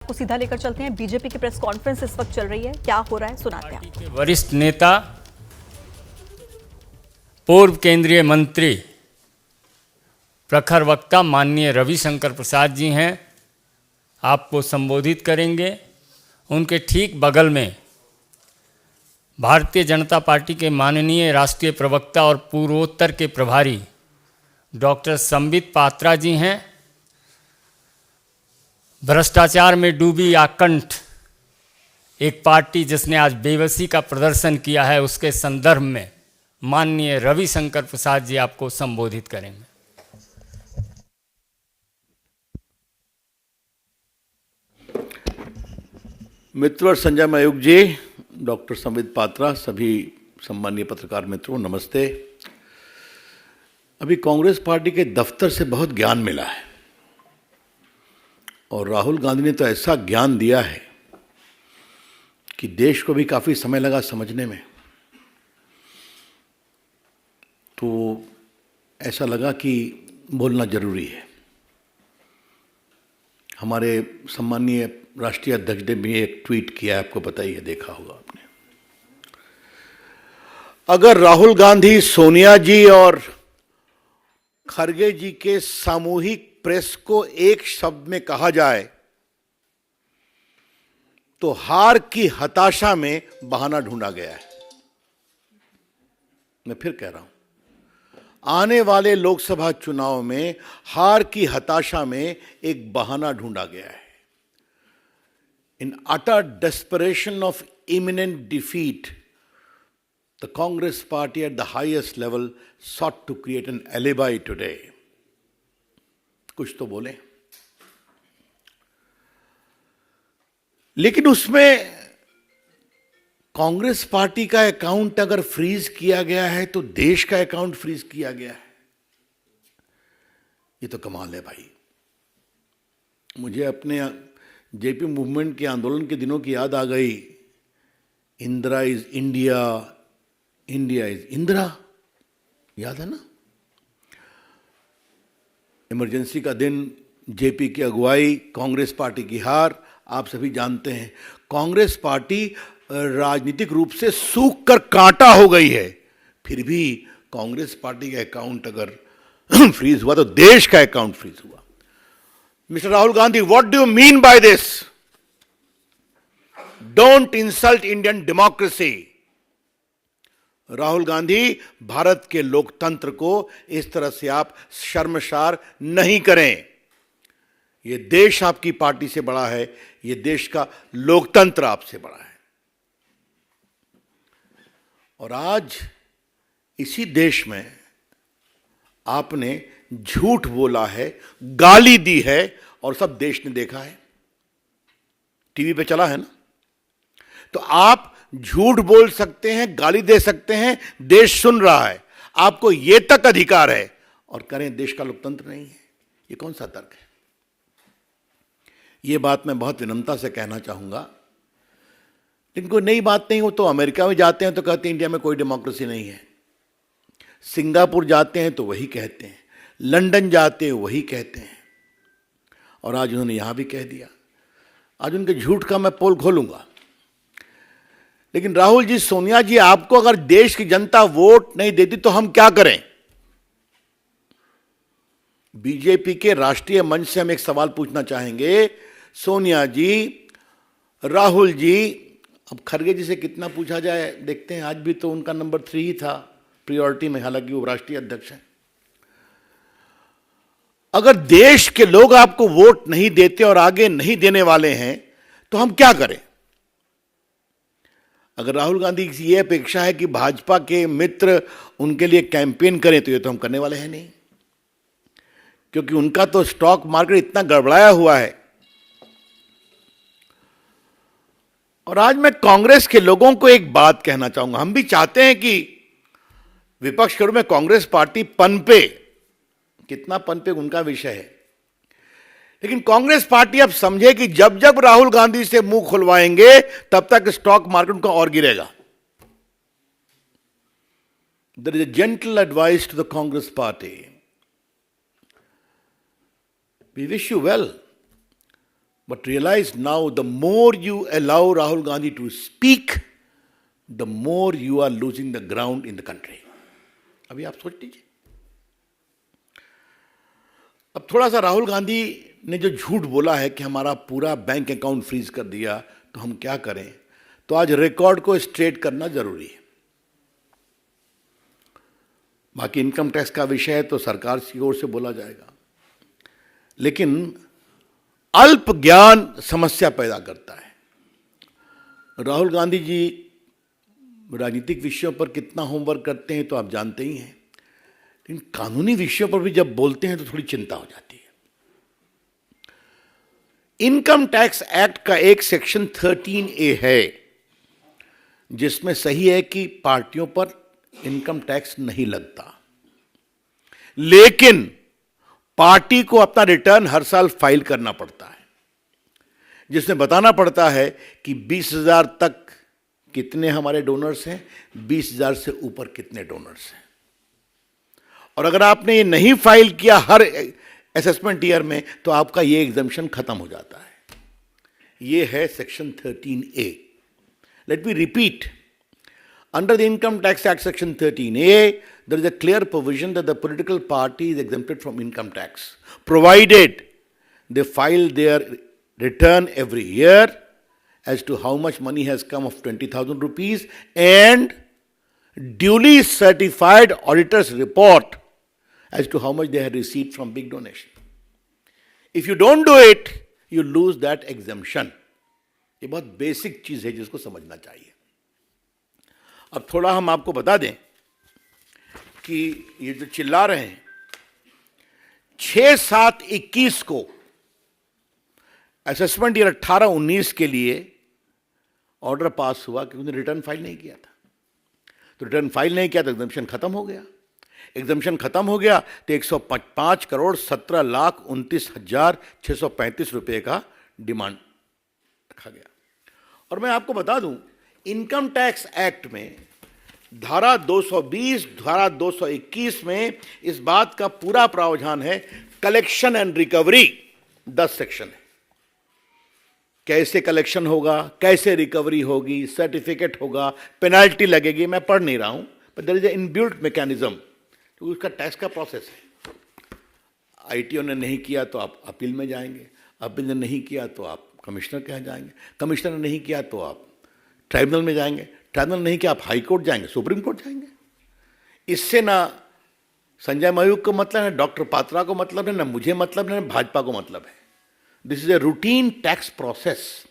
आपको सीधा लेकर चलते हैं। बीजेपी की प्रेस कॉन्फ्रेंस इस वक्त चल रही है, क्या हो रहा है सुनाते हैं आपको। वरिष्ठ नेता पूर्व केंद्रीय मंत्री प्रखर वक्ता माननीय रविशंकर प्रसाद जी हैं, आपको संबोधित करेंगे। उनके ठीक बगल में भारतीय जनता पार्टी के माननीय राष्ट्रीय प्रवक्ता और पूर्वोत्तर के प्रभारी डॉक्टर संबित पात्रा जी हैं। भ्रष्टाचार में डूबी आकंठ एक पार्टी जिसने आज बेबसी का प्रदर्शन किया है, उसके संदर्भ में माननीय रविशंकर प्रसाद जी आपको संबोधित करेंगे। मित्र और संजय मयूख जी, डॉक्टर संबित पात्रा, सभी सम्मानीय पत्रकार मित्रों, नमस्ते। अभी कांग्रेस पार्टी के दफ्तर से बहुत ज्ञान मिला है और राहुल गांधी ने तो ऐसा ज्ञान दिया है कि देश को भी काफ़ी समय लगा समझने में। तो ऐसा लगा कि बोलना जरूरी है। हमारे सम्मानीय राष्ट्रीय अध्यक्ष ने भी एक ट्वीट किया है, आपको पता ही है, देखा होगा आपने। अगर राहुल गांधी, सोनिया जी और खरगे जी के सामूहिक प्रेस को एक शब्द में कहा जाए तो हार की हताशा में बहाना ढूंढा गया है। मैं फिर कह रहा हूं, आने वाले लोकसभा चुनाव में हार की हताशा में एक बहाना ढूंढा गया है। इन utter desperation of imminent defeat, the Congress party at the highest level sought to create an alibi today. कुछ तो बोले, लेकिन उसमें कांग्रेस पार्टी का अकाउंट अगर फ्रीज किया गया है तो देश का अकाउंट फ्रीज किया गया है। ये तो कमाल है भाई। मुझे अपने जेपी मूवमेंट के आंदोलन के दिनों की याद आ गई। Indira is India, India is Indira, याद है ना? इमरजेंसी का दिन, जेपी की अगुवाई, कांग्रेस पार्टी की हार, आप सभी जानते हैं। कांग्रेस पार्टी राजनीतिक रूप से सूख कर कांटा हो गई है, फिर भी कांग्रेस पार्टी का अकाउंट अगर फ्रीज हुआ तो देश का अकाउंट फ्रीज हुआ। Mister Rahul Gandhi, what do you mean by this? Don't insult Indian democracy. Rahul Gandhi, Bharat के लोकतंत्र को इस तरह से आप शर्मसार नहीं करें। यह देश आपकी पार्टी से बड़ा है, यह देश का लोकतंत्र आपसे बड़ा है। और आज इसी देश में आपने झूठ बोला है, गाली दी है और सब देश ने देखा है, टीवी पे चला है ना। तो आप झूठ बोल सकते हैं, गाली दे सकते हैं, देश सुन रहा है, आपको यह तक अधिकार है, और करें देश का लोकतंत्र नहीं है। यह कौन सा तर्क है? यह बात मैं बहुत विनम्रता से कहना चाहूंगा। लेकिन कोई नई बात नहीं हो तो अमेरिका में जाते हैं तो कहते हैं इंडिया में कोई डेमोक्रेसी नहीं है, सिंगापुर जाते हैं तो वही कहते हैं, लंदन जाते हैं वही कहते हैं, और आज उन्होंने यहां भी कह दिया। आज उनके झूठ का मैं पोल खोलूंगा। लेकिन राहुल जी, सोनिया जी, आपको अगर देश की जनता वोट नहीं देती तो हम क्या करें? बीजेपी के राष्ट्रीय मंच से हम एक सवाल पूछना चाहेंगे। सोनिया जी, राहुल जी, अब खरगे जी से कितना पूछा जाए देखते हैं। आज भी तो उनका नंबर 3 ही था प्रायोरिटी में, हालांकि वो राष्ट्रीय अध्यक्ष हैं। अगर देश के लोग आपको वोट नहीं देते और आगे नहीं देने वाले हैं तो हम क्या करें? अगर राहुल गांधी की यह अपेक्षा है कि भाजपा के मित्र उनके लिए कैंपेन करें तो ये तो हम करने वाले हैं नहीं, क्योंकि उनका तो स्टॉक मार्केट इतना गड़बड़ाया हुआ है। और आज मैं कांग्रेस के लोगों को एक बात कहना चाहूंगा। हम भी चाहते हैं कि विपक्ष के रूप में कांग्रेस पार्टी पनपे, कितना पनपे उनका विषय है, लेकिन कांग्रेस पार्टी अब समझे कि जब जब राहुल गांधी से मुंह खुलवाएंगे तब तक स्टॉक मार्केट का और गिरेगा। There is a gentle advice to the Congress party. We wish you well, But realize now, the more you allow Rahul Gandhi to speak, the more you are losing the ground in the country. अभी आप सोच लीजिए. अब थोड़ा सा राहुल गांधी ने जो झूठ बोला है कि हमारा पूरा बैंक अकाउंट फ्रीज कर दिया, तो हम क्या करें, तो आज रिकॉर्ड को स्ट्रेट करना जरूरी है. बाकी इनकम टैक्स का विषय है तो सरकार की ओर से बोला जाएगा, लेकिन अल्प ज्ञान समस्या पैदा करता है. राहुल गांधी जी राजनीतिक विषयों पर कितना होमवर्क करते हैं तो आप जानते ही हैं, लेकिन कानूनी विषयों पर भी जब बोलते हैं तो थोड़ी चिंता हो जाती है. इनकम टैक्स एक्ट का एक सेक्शन 13A है जिसमें सही है कि पार्टियों पर इनकम टैक्स नहीं लगता, लेकिन पार्टी को अपना रिटर्न हर साल फाइल करना पड़ता है, जिसमें बताना पड़ता है कि 20,000 तक कितने हमारे डोनर्स हैं, 20,000 से ऊपर कितने डोनर्स हैं. और अगर आपने ये नहीं फाइल किया हर असेसमेंट ईयर में, तो आपका ये एग्जम्पशन खत्म हो जाता है. ये है section 13A. Let me repeat. Under the Income Tax Act Section 13A, there is a clear provision that the political party is exempted from income tax, provided they file their return every year as to how much money has come of 20,000 rupees and duly certified auditor's report as to how much they had received from big donation. If you don't do it, you lose that exemption. ये बहुत basic चीज है जिसको समझना चाहिए. अब थोड़ा हम आपको बता दें कि ये जो चिल्ला रहे हैं, 6/7/21 को असेसमेंट ईयर 18-19 के लिए ऑर्डर पास हुआ कि उन्होंने रिटर्न फाइल नहीं किया था. तो रिटर्न फाइल नहीं किया तो एग्जम्पशन खत्म हो गया. एग्जम्पशन खत्म हो गया तो 105,17,29,635 रुपए का डिमांड रखा गया. और मैं आपको बता दूं, इनकम टैक्स एक्ट में धारा 220, धारा 221 में इस बात का पूरा प्रावधान है. कलेक्शन एंड रिकवरी 10 सेक्शन है. कैसे कलेक्शन होगा, कैसे रिकवरी होगी, सर्टिफिकेट होगा, पेनाल्टी लगेगी. मैं पढ़ नहीं रहा हूं, but there is a inbuilt mechanism. तो उसका टैक्स का प्रोसेस है. आईटीओ ने नहीं किया तो आप अपील में जाएंगे, अपील ने नहीं किया तो आप कमिश्नर के यहाँ जाएंगे, कमिश्नर ने नहीं किया तो आप ट्राइब्यूनल में जाएंगे, ट्राइब्यूनल नहीं किया आप हाई कोर्ट जाएंगे, सुप्रीम कोर्ट जाएंगे. इससे ना संजय मयूख को मतलब है, डॉक्टर पात्रा को मतलब है, ना मुझे मतलब है, ना भाजपा को मतलब है. This is a routine tax process.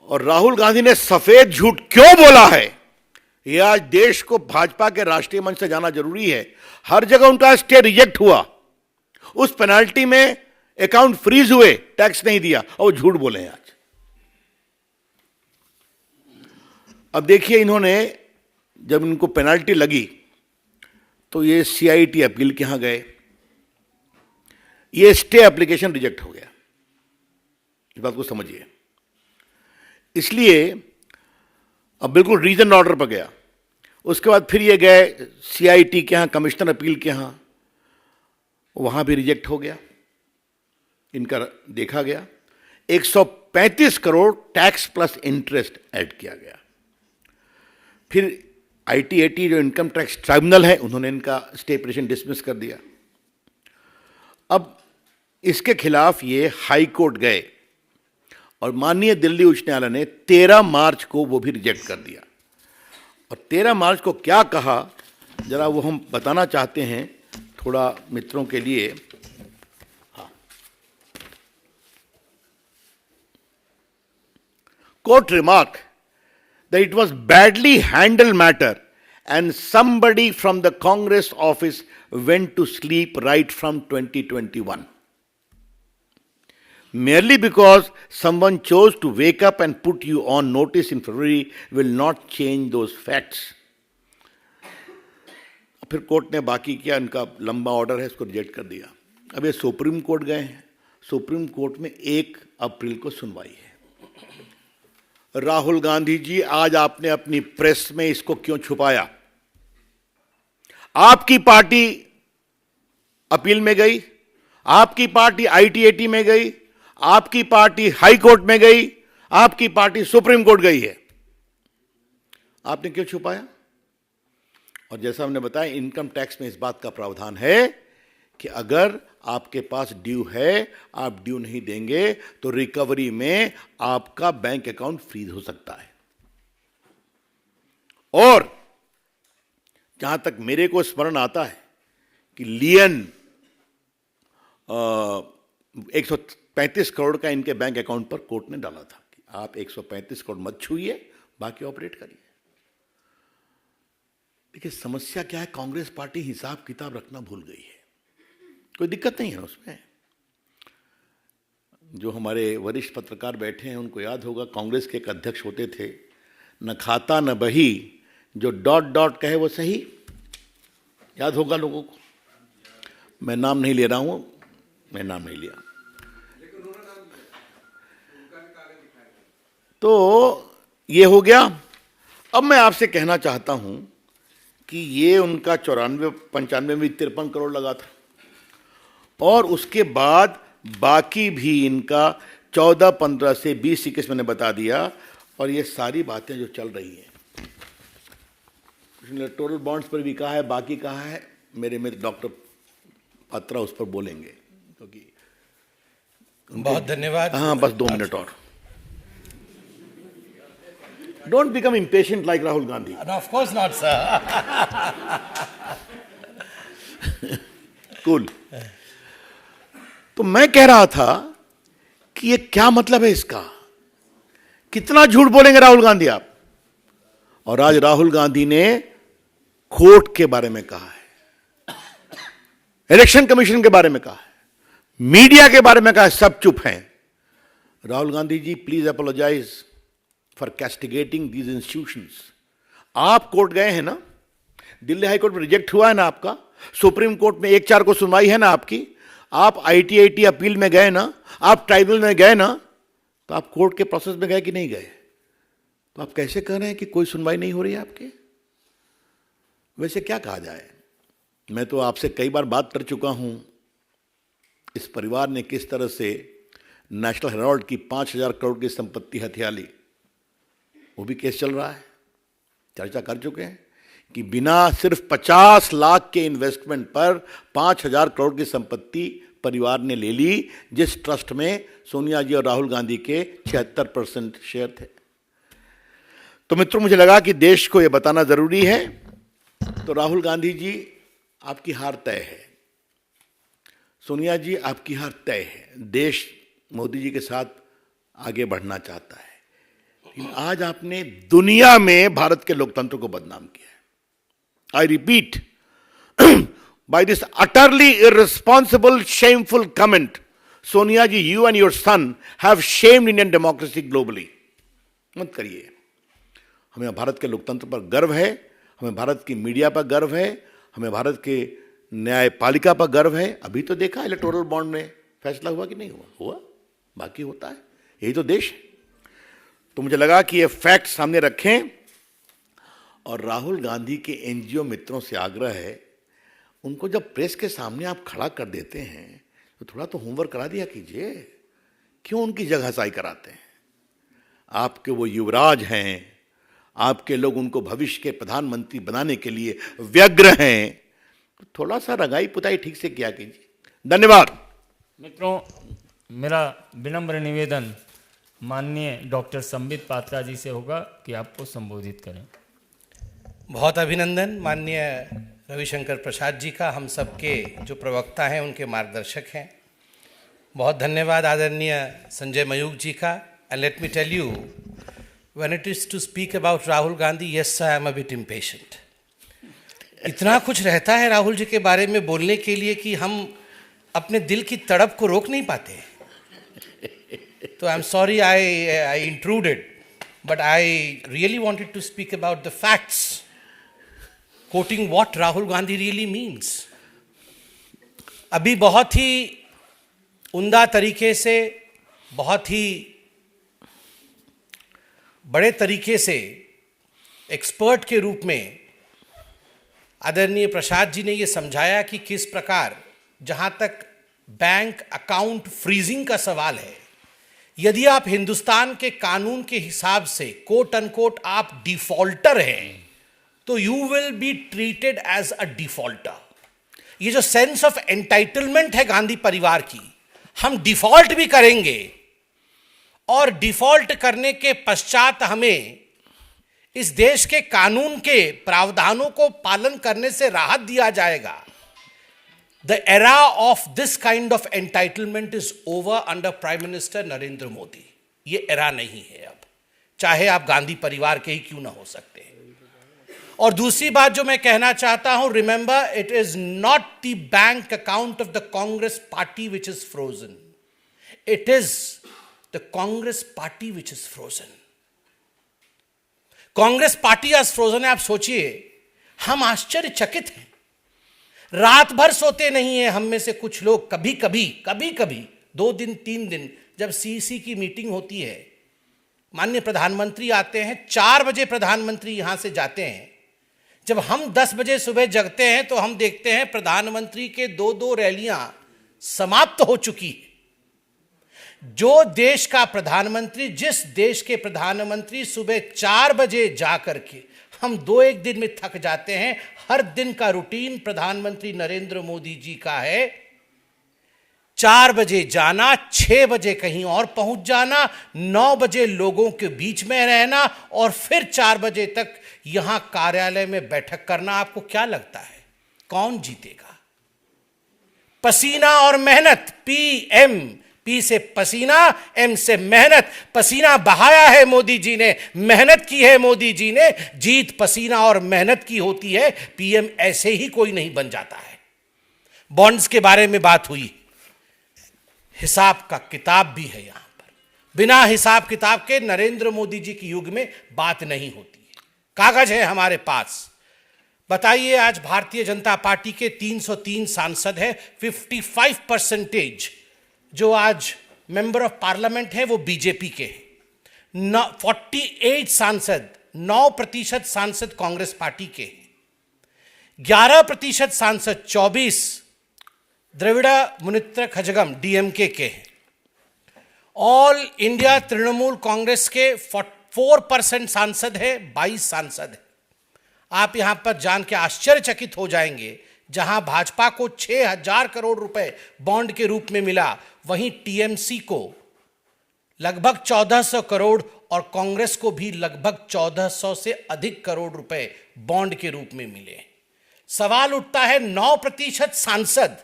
और राहुल गांधी ने सफेद झूठ क्यों बोला है, यह आज देश को भाजपा के राष्ट्रीय मंच से जाना जरूरी है. हर जगह उनका स्टे रिजेक्ट हुआ, उस पेनाल्टी में अकाउंट फ्रीज हुए, टैक्स नहीं दिया, और वो झूठ बोले हैं आज. अब देखिए, इन्होंने जब इनको पेनाल्टी लगी तो ये CIT अपील के यहां गए, ये स्टे एप्लीकेशन रिजेक्ट हो गया. इस बात को समझिए. इसलिए अब बिल्कुल रीजन ऑर्डर पर गया. उसके बाद फिर ये गए CIT के यहां, कमिश्नर अपील के यहां, वहां भी रिजेक्ट हो गया. इनका देखा गया, 135 crore tax plus interest add किया गया. फिर ITAT जो इनकम टैक्स ट्राइब्यूनल है, उन्होंने इनका स्टे पिटीशन डिसमिस कर दिया. अब इसके खिलाफ ये हाई कोर्ट गए और माननीय दिल्ली उच्च न्यायालय ने 13 मार्च को वो भी रिजेक्ट कर दिया. और 13 मार्च को क्या कहा, जरा वो हम बताना चाहते हैं थोड़ा मित्रों के लिए. हाँ, court remark that it was badly handled matter and somebody from the Congress office went to sleep right from 2021. Merely because someone chose to wake up and put you on notice in February will not change those facts. फिर court ने बाकी किया, इनका लंबा order है, इसको reject कर दिया. अब ये सुप्रीम कोर्ट गए हैं. सुप्रीम कोर्ट में 1 अप्रैल को सुनवाई है. राहुल गांधी जी, आज आपने अपनी प्रेस में इसको क्यों छुपाया? आपकी पार्टी अपील में गई, आपकी पार्टी आईटीएटी में गई, आपकी पार्टी हाई कोर्ट में गई, आपकी पार्टी सुप्रीम कोर्ट गई है। आपने क्यों छुपाया? और जैसा हमने बताया, इनकम टैक्स में इस बात का प्रावधान है कि अगर आपके पास ड्यू है, आप ड्यू नहीं देंगे तो रिकवरी में आपका बैंक अकाउंट फ्रीज हो सकता है। और जहां तक मेरे को स्मरण आता है कि लियन 135 करोड़ का इनके बैंक अकाउंट पर कोर्ट ने डाला था कि आप 135 करोड़ मत छूइए, बाकी ऑपरेट करिए। देखिए समस्या क्या है, कांग्रेस पार्टी हिसाब किताब रखना भूल गई है। कोई दिक्कत नहीं है उसमें। जो हमारे वरिष्ठ पत्रकार बैठे हैं उनको याद होगा, कांग्रेस के एक अध्यक्ष होते थे, न खाता न बही, जो डॉट डॉट कहे वो सही। याद होगा लोगों को। मैं नाम नहीं ले रहा हूं, मैं नाम नहीं लिया। तो ये हो गया। अब मैं आपसे कहना चाहता हूं कि ये उनका 94-95 में 53 करोड़ लगा था, और उसके बाद बाकी भी इनका 14-15 से 20-21 मैंने बता दिया। और ये सारी बातें जो चल रही हैं, इलेक्टोरल बॉन्ड्स पर भी कहा है, बाकी कहा है, मेरे डॉक्टर पत्रा उस पर बोलेंगे, क्योंकि बहुत धन्यवाद। हाँ, बस 2 मिनट और। Don't become impatient like Rahul Gandhi. Of course not sir. Cool. तो मैं कह रहा था कि ये क्या मतलब है इसका, कितना झूठ बोलेंगे राहुल गांधी आप। और आज राहुल गांधी ने कोर्ट के बारे में कहा है, इलेक्शन कमीशन के बारे में कहा है, मीडिया के बारे में कहा है, सब चुप हैं। Rahul Gandhi ji, please apologise for castigating these institutions. आप कोर्ट गए हैं ना, दिल्ली हाई कोर्ट में रिजेक्ट हुआ है ना आपका, सुप्रीम कोर्ट में 1-4 को सुनवाई है ना आपकी, आप आईटीआईटी अपील में गए ना, आप ट्राइब्यूनल में गए ना, तो आप कोर्ट के प्रोसेस में गए कि नहीं गए? तो आप कैसे कह रहे हैं कि कोई सुनवाई नहीं हो रही है आपके? वैसे क्या कहा जाए। मैं तो आपसे कई बार बात कर चुका हूं, इस परिवार ने किस तरह से नेशनल हेराल्ड की 5,000 करोड़ की संपत्ति हथिया ली, वो भी केस चल रहा है, चर्चा कर चुके हैं कि बिना सिर्फ 50 लाख के इन्वेस्टमेंट पर 5,000 करोड़ की संपत्ति परिवार ने ले ली, जिस ट्रस्ट में सोनिया जी और राहुल गांधी के 76% शेयर थे। तो मित्रों, मुझे लगा कि देश को यह बताना जरूरी है। तो राहुल गांधी जी, आपकी हार तय है। सोनिया जी, आपकी हार तय है। देश मोदी जी के साथ आगे बढ़ना चाहता है, लेकिन आज आपने दुनिया में भारत के लोकतंत्र को बदनाम किया है। I repeat, by this utterly irresponsible, shameful comment, Sonia ji, you and your son have shamed Indian democracy globally. मत करिए। हमें भारत के लोकतंत्र पर गर्व है, हमें भारत की मीडिया पर गर्व है, हमें भारत के न्यायपालिका पर गर्व है। अभी तो देखा इलेक्टोरल बॉन्ड में फैसला हुआ कि नहीं हुआ? हुआ, बाकी होता है। यही तो देश है। तो मुझे लगा कि ये फैक्ट सामने रखें, और राहुल गांधी के एनजीओ मित्रों से आग्रह है, उनको जब प्रेस के सामने आप खड़ा कर देते हैं तो थोड़ा तो होमवर्क करा दिया कीजिए। क्यों उनकी जगहसाई कराते हैं? आपके वो युवराज हैं, आपके लोग उनको भविष्य के प्रधानमंत्री बनाने के लिए व्यग्र हैं, तो थोड़ा सा रंगाई पुताई ठीक से किया कीजिए। धन्यवाद। मित्रों, मेरा विनम्र निवेदन माननीय डॉक्टर संबित पात्रा जी से होगा कि आपको संबोधित करें। बहुत अभिनंदन माननीय रविशंकर प्रसाद जी का, हम सबके जो प्रवक्ता हैं उनके मार्गदर्शक हैं। बहुत धन्यवाद आदरणीय संजय मयूख जी का। And let me tell you, when it is to speak about Rahul Gandhi, yes I am a bit impatient. इतना कुछ रहता है राहुल जी के बारे में बोलने के लिए कि हम अपने दिल की तड़प को रोक नहीं पाते। तो I am sorry I intruded, but I really wanted to speak about the facts, quoting what Rahul Gandhi really means. अभी बहुत ही उम्दा तरीके से, बहुत ही बड़े तरीके से एक्सपर्ट के रूप में आदरणीय प्रसाद जी ने ये समझाया कि किस प्रकार, जहाँ तक बैंक अकाउंट फ्रीजिंग का सवाल है, यदि आप हिंदुस्तान के कानून के हिसाब से कोट अनकोट आप डिफॉल्टर हैं, तो you will be treated as a defaulter. ये जो सेंस ऑफ एंटाइटलमेंट है गांधी परिवार की, हम डिफॉल्ट भी करेंगे और डिफॉल्ट करने के पश्चात हमें इस देश के कानून के प्रावधानों को पालन करने से राहत दिया जाएगा। The era of this kind of entitlement is over under prime minister Narendra Modi. ये एरा नहीं है अब, चाहे आप गांधी परिवार के ही क्यों ना हो सकते हैं। और दूसरी बात जो मैं कहना चाहता हूं, remember it is not the bank account of the Congress party which is frozen, it is the Congress party which is frozen. Congress party आज फ्रोजन है। आप सोचिए, हम आश्चर्यचकित हैं, रात भर सोते नहीं है हम में से कुछ लोग। कभी कभी 2 दिन 3 दिन जब सीसी की मीटिंग होती है, माननीय प्रधानमंत्री आते हैं, 4 बजे प्रधानमंत्री यहां से जाते हैं। जब हम 10 बजे सुबह जगते हैं तो हम देखते हैं प्रधानमंत्री के 2 रैलियां समाप्त हो चुकी है। जो देश का प्रधानमंत्री, जिस देश के प्रधानमंत्री सुबह 4 बजे जा करके हम 2-1 दिन में थक जाते हैं, हर दिन का रूटीन प्रधानमंत्री नरेंद्र मोदी जी का है 4 बजे जाना, 6 बजे कहीं और पहुंच जाना, 9 बजे लोगों के बीच में रहना और फिर 4 बजे तक यहां कार्यालय में बैठक करना। आपको क्या लगता है कौन जीतेगा? पसीना और मेहनत, पी से पसीना, एम से मेहनत। पसीना बहाया है मोदी जी ने, मेहनत की है मोदी जी ने। जीत पसीना और मेहनत की होती है, पीएम ऐसे ही कोई नहीं बन जाता है। बॉन्ड्स के बारे में बात हुई, हिसाब का किताब भी है यहां पर। बिना हिसाब किताब के नरेंद्र मोदी जी के युग में बात नहीं होती है। कागज है हमारे पास। बताइए, आज भारतीय जनता पार्टी के 303 सांसद है, 55% जो आज मेंबर ऑफ पार्लियामेंट है वो बीजेपी के हैं। 48 सांसद, 9% सांसद कांग्रेस पार्टी के हैं। 11% सांसद, 24 द्रविड़ मुनेत्र कझगम डीएमके के हैं। ऑल इंडिया तृणमूल कांग्रेस के 4% सांसद है, 22 सांसद है। आप यहां पर जान के आश्चर्यचकित हो जाएंगे, जहां भाजपा को 6,000 करोड़ रुपए बॉन्ड के रूप में मिला, वहीं टीएमसी को लगभग 1400 करोड़ और कांग्रेस को भी लगभग 1400 से अधिक करोड़ रुपए बॉन्ड के रूप में मिले। सवाल उठता है, 9% सांसद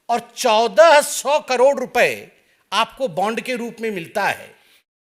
और 1400 करोड़ रुपए आपको बॉन्ड के रूप में मिलता है,